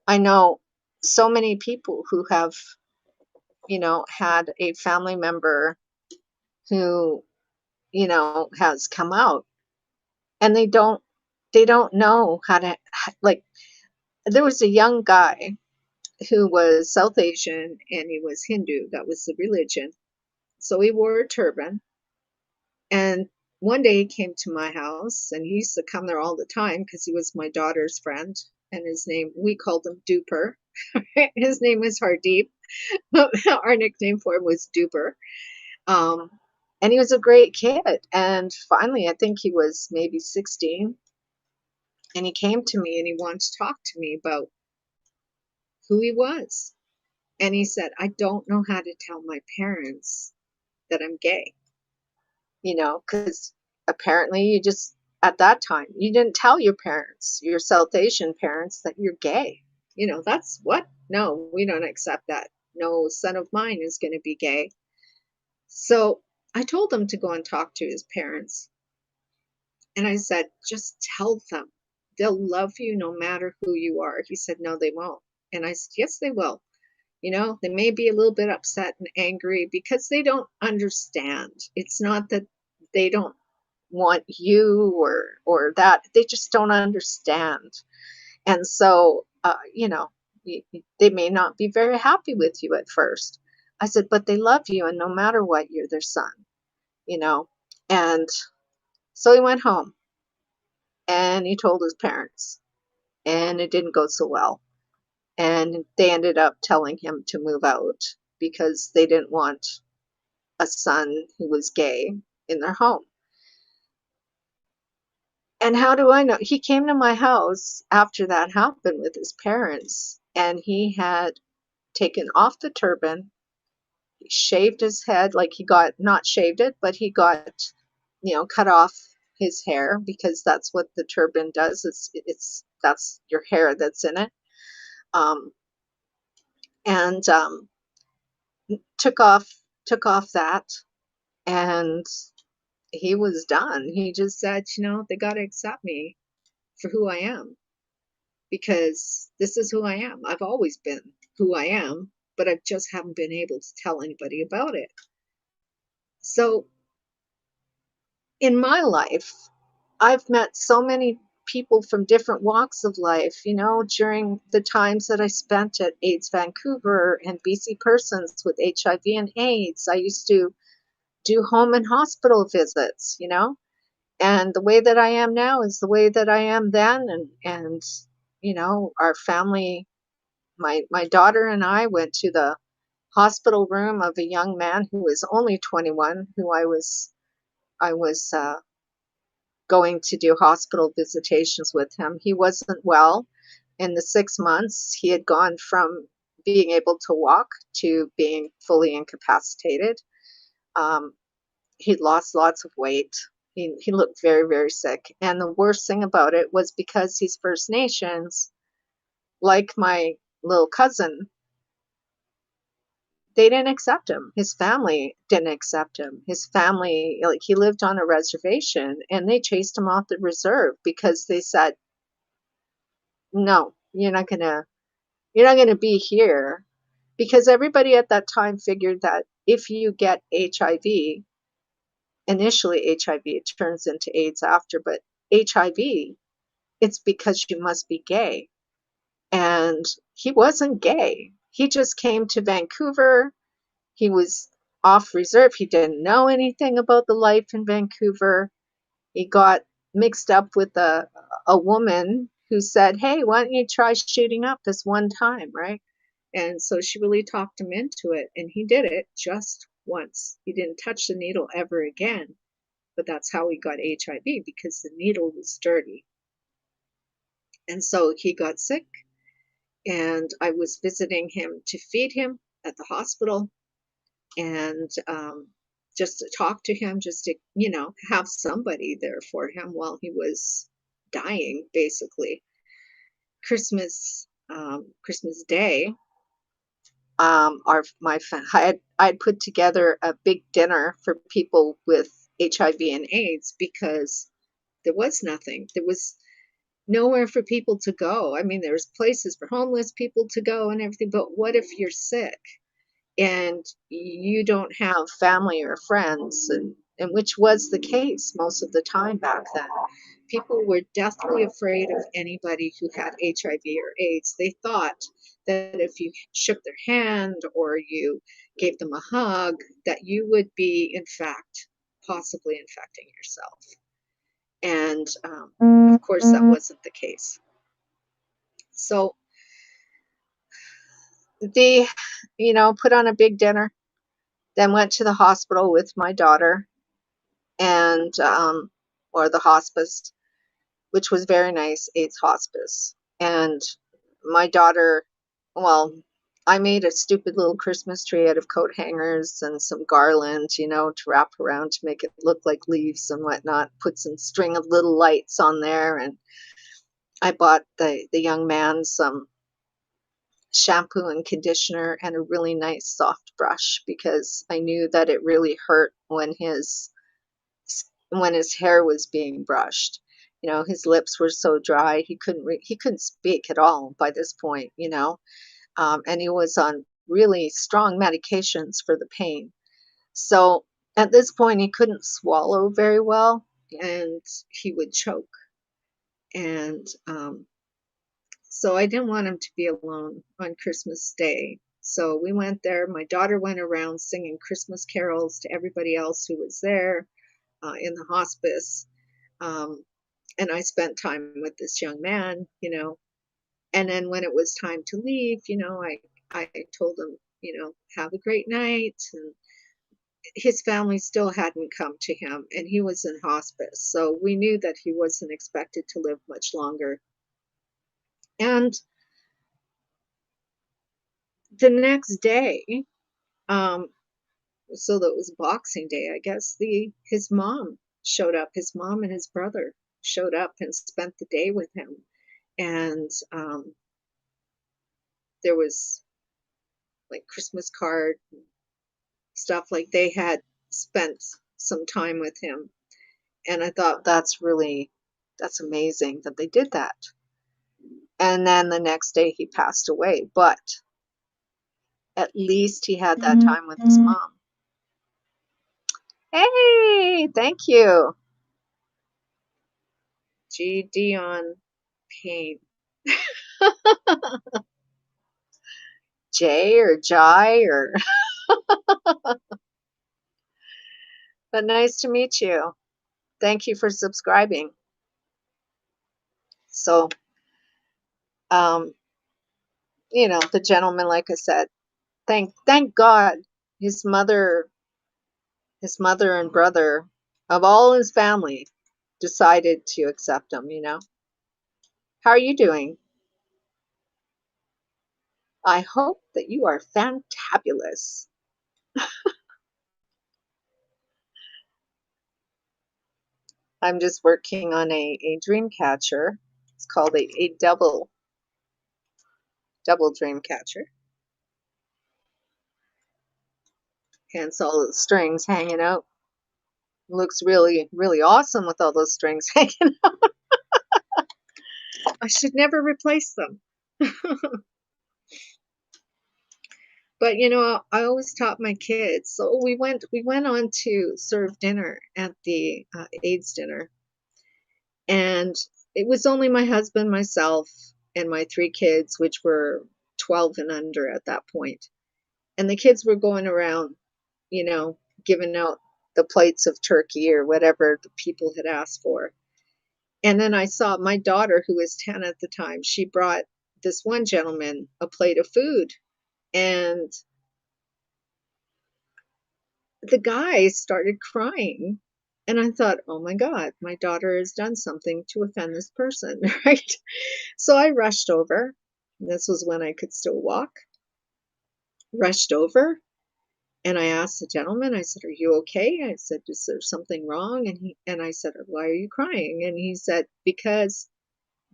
I know so many people who have, had a family member who, has come out, and they don't know how to, like, there was a young guy who was South Asian and he was Hindu. That was the religion. So he wore a turban, and one day he came to my house, and he used to come there all the time because he was my daughter's friend, and his name, we called him Duper. His name was Hardeep. Our nickname for him was Duper. Um, and he was a great kid. And finally, I think he was maybe 16, and he came to me and he wanted to talk to me about who he was. And he said, I don't know how to tell my parents that I'm gay, because apparently you just, at that time, you didn't tell your parents, your South Asian parents, that you're gay. That's what? No, we don't accept that. No son of mine is going to be gay. So I told him to go and talk to his parents. And I said, just tell them. They'll love you no matter who you are. He said, no, they won't. And I said, yes, they will. They may be a little bit upset and angry because they don't understand. It's not that they don't want you or that. They just don't understand. And so, they may not be very happy with you at first. I said, but they love you, and no matter what, you're their son, you know. And so he went home and he told his parents, and it didn't go so well. And they ended up telling him to move out because they didn't want a son who was gay in their home. And how do I know? He came to my house after that happened with his parents, and he had taken off the turban. He shaved his head, like he got, not shaved it, but he got, cut off his hair, because that's what the turban does. That's your hair that's in it. Um, and took off that, and he was done. He just said, they got to accept me for who I am, because this is who I am. I've always been who I am, but I just haven't been able to tell anybody about it. So in my life, I've met so many people from different walks of life, during the times that I spent at AIDS Vancouver and BC Persons with HIV and AIDS. I used to do home and hospital visits, and the way that I am now is the way that I am then. And our family, my daughter and I went to the hospital room of a young man who was only 21, who I was going to do hospital visitations with him. He wasn't well. In the 6 months, he had gone from being able to walk to being fully incapacitated. Um, he'd lost lots of weight. He looked very, very sick. And the worst thing about it was, because he's First Nations, like my little cousin, they didn't accept him. His family didn't accept him. His family, like, he lived on a reservation, and they chased him off the reserve because they said, no, you're not gonna be here. Because everybody at that time figured that if you get HIV, initially HIV, it turns into AIDS after, but HIV, it's because you must be gay. And he wasn't gay. He just came to Vancouver. He was off reserve. He didn't know anything about the life in Vancouver. He got mixed up with a woman who said, hey, why don't you try shooting up this one time, right? And so she really talked him into it, and he did it just once. He didn't touch the needle ever again, but that's how he got HIV, because the needle was dirty. And so he got sick, and I was visiting him to feed him at the hospital, and just to talk to him, just to, have somebody there for him while he was dying, basically. Christmas Day, I'd put together a big dinner for people with HIV and AIDS, because there was nothing. There was nowhere for people to go. I mean, there's places for homeless people to go and everything, but what if you're sick and you don't have family or friends? And which was the case most of the time back then. People were deathly afraid of anybody who had HIV or AIDS. They thought that if you shook their hand or you gave them a hug, that you would be, in fact, possibly infecting yourself. And of course, that wasn't the case. So they, put on a big dinner, then went to the hospital with my daughter and, or the hospice, which was very nice, AIDS hospice. And my daughter, well, I made a stupid little Christmas tree out of coat hangers and some garland, to wrap around to make it look like leaves and whatnot. Put some string of little lights on there, and I bought the young man some shampoo and conditioner and a really nice soft brush because I knew that it really hurt when his hair was being brushed. His lips were so dry he couldn't speak at all by this point. And he was on really strong medications for the pain. So at this point, he couldn't swallow very well, and he would choke. And so I didn't want him to be alone on Christmas Day. So we went there. My daughter went around singing Christmas carols to everybody else who was there in the hospice. And I spent time with this young man. And then when it was time to leave, I told him, have a great night. And his family still hadn't come to him, and he was in hospice. So we knew that he wasn't expected to live much longer. And the next day, so that was Boxing Day, I guess, his mom showed up. His mom and his brother showed up and spent the day with him. And there was like Christmas card stuff, like they had spent some time with him. And I thought that's amazing that they did that. And then the next day he passed away, but at least he had that time with his mom. Hey, thank you. G. Dion Payne. Jay or Jai or but nice to meet you. Thank you for subscribing. So the gentleman, like I said, thank God his mother and brother of all his family decided to accept him. How are you doing? I hope that you are fantabulous. I'm just working on a dream catcher. It's called a double dream catcher. Hence all the strings hanging out. Looks really, really awesome with all those strings hanging out. I should never replace them. But I always taught my kids. So we went on to serve dinner at the AIDS dinner, and it was only my husband, myself, and my 3 kids, which were 12 and under at that point. And the kids were going around, giving out the plates of turkey or whatever the people had asked for. And then I saw my daughter, who was 10 at the time, she brought this one gentleman a plate of food. And the guy started crying. And I thought, oh my God, my daughter has done something to offend this person, right? So I rushed over. This was when I could still walk. Rushed over. And I asked the gentleman, I said, are you okay? I said, is there something wrong? And I said, why are you crying? And he said, because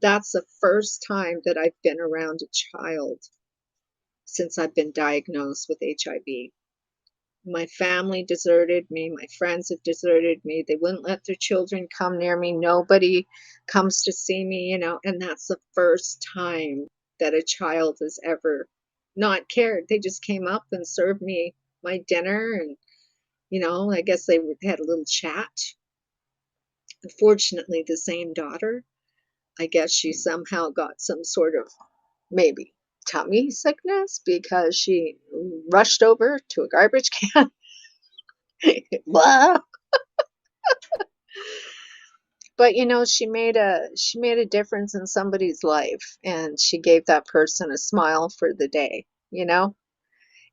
that's the first time that I've been around a child since I've been diagnosed with HIV. My family deserted me. My friends have deserted me. They wouldn't let their children come near me. Nobody comes to see me, and that's the first time that a child has ever not cared. They just came up and served me my dinner, and I guess they had a little chat. Unfortunately, the same daughter, I guess she somehow got some sort of maybe tummy sickness because she rushed over to a garbage can. Blah. But she made a difference in somebody's life, and she gave that person a smile for the day, you know?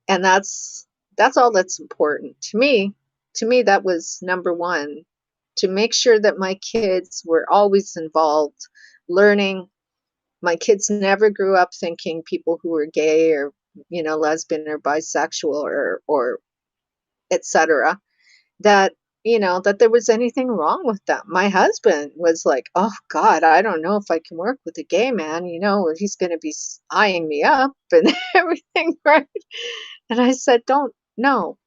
And that's all that's important to me. To me, that was number one, to make sure that my kids were always involved, learning. My kids never grew up thinking people who were gay or, lesbian or bisexual or etc., that that there was anything wrong with them. My husband was like, "Oh God, I don't know if I can work with a gay man. He's going to be eyeing me up and everything, right?" And I said, "Don't, no."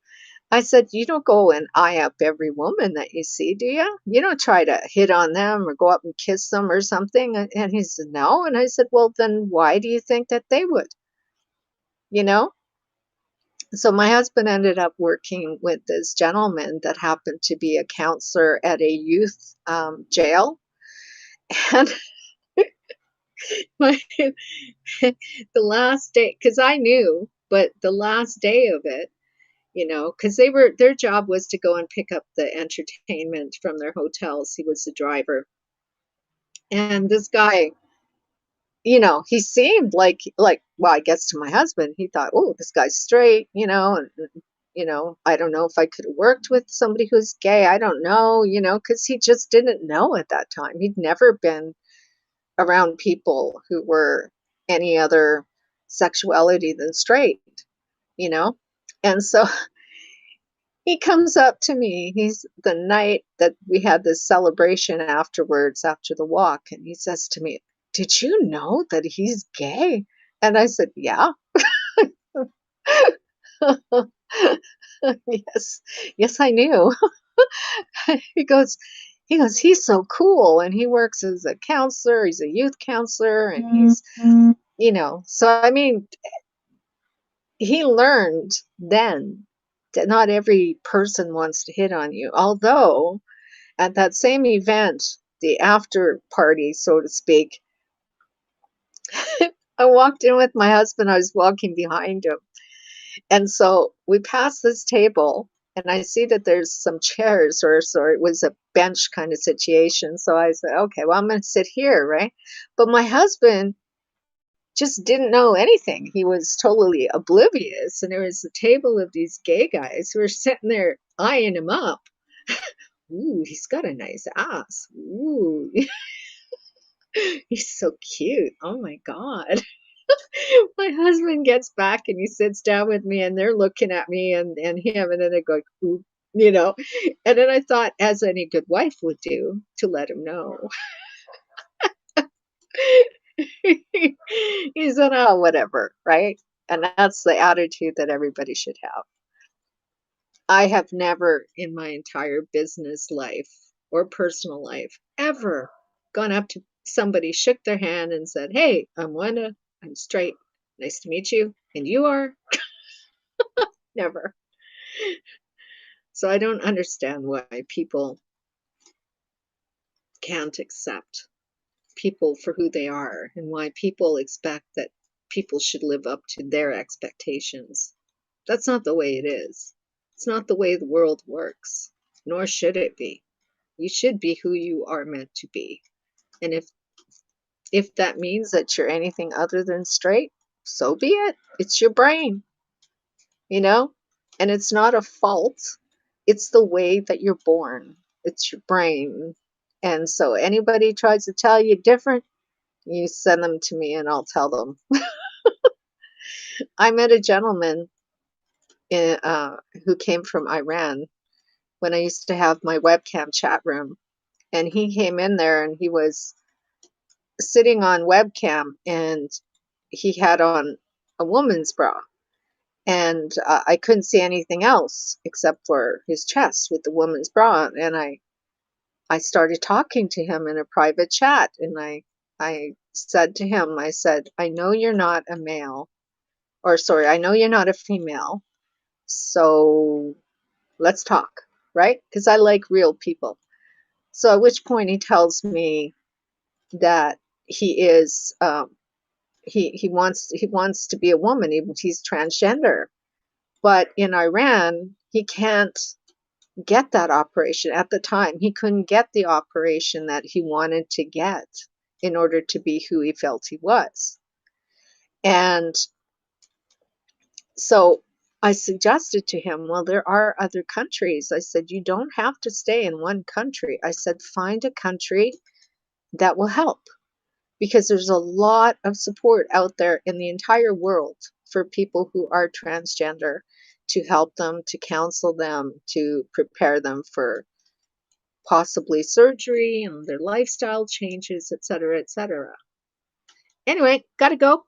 I said, "You don't go and eye up every woman that you see, do you? You don't try to hit on them or go up and kiss them or something." And he said, "No." And I said, "Well, then why do you think that they would?" You know? So my husband ended up working with this gentleman that happened to be a counselor at a youth jail. And my, the last day, because I knew, but the last day of it, because their job was to go and pick up the entertainment from their hotels. He was the driver. And this guy, he seemed like, well, I guess to my husband, he thought, "Oh, this guy's straight," and I don't know if I could have worked with somebody who's gay. I don't know, because he just didn't know at that time. He'd never been around people who were any other sexuality than straight, you know? And so he comes up to me. He's the night that we had this celebration afterwards, after the walk, and he says to me, "Did you know that he's gay?" And I said, "Yeah." Yes, yes, I knew. He goes, "He's so cool, and he works as a counselor. He's a youth counselor, and so I mean, he learned then that not every person wants to hit on you. Although at that same event, the after party, so to speak, I walked in with my husband. I was walking behind him. And so we passed this table, and I see that there's some chairs, or so it was a bench kind of situation. So I said, "Okay, well, I'm going to sit here, right?" But my husband just didn't know anything. He was totally oblivious. And there was a table of these gay guys who were sitting there eyeing him up. "Ooh, he's got a nice ass. Ooh, he's so cute. Oh my God." My husband gets back and he sits down with me, and they're looking at me and him, and then they go, "Ooh," you know. And then I thought, as any good wife would do, to let him know. He said, "Oh, whatever," right? And that's the attitude that everybody should have. I have never in my entire business life or personal life ever gone up to somebody, shook their hand, and said, "Hey, I'm Wanda. I'm straight. Nice to meet you. And you are?" Never. So I don't understand why people can't accept people for who they are, and why people expect that people should live up to their expectations. That's not the way it is. It's not the way the world works, nor should it be. You should be who you are meant to be. And if that means that you're anything other than straight, so be it. It's your brain, you know? And it's not a fault. It's the way that you're born. It's your brain. And so anybody tries to tell you different, you send them to me and I'll tell them. I met a gentleman in, who came from Iran when I used to have my webcam chat room. And he came in there and he was sitting on webcam, and he had on a woman's bra. And I couldn't see anything else except for his chest with the woman's bra. And I started talking to him in a private chat, and I said to him, I said, "I know you're not a male, or sorry, I know you're not a female, so let's talk," right? Because I like real people. So at which point he tells me that he is he wants to be a woman. He's transgender, but in Iran he can't get that operation. At the time, he couldn't get the operation that he wanted to get in order to be who he felt he was. And so I suggested to him, well, there are other countries. I said, you don't have to stay in one country. I said, find a country that will help, because there's a lot of support out there in the entire world for people who are transgender, to help them, to counsel them, to prepare them for possibly surgery and their lifestyle changes, etc., etc. Anyway, gotta go.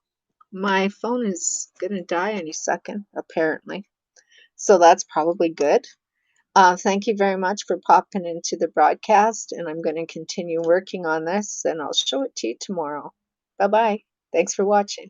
My phone is gonna die any second, apparently. So that's probably good. Thank you very much for popping into the broadcast, and I'm going to continue working on this, and I'll show it to you tomorrow. Bye-bye. Thanks for watching.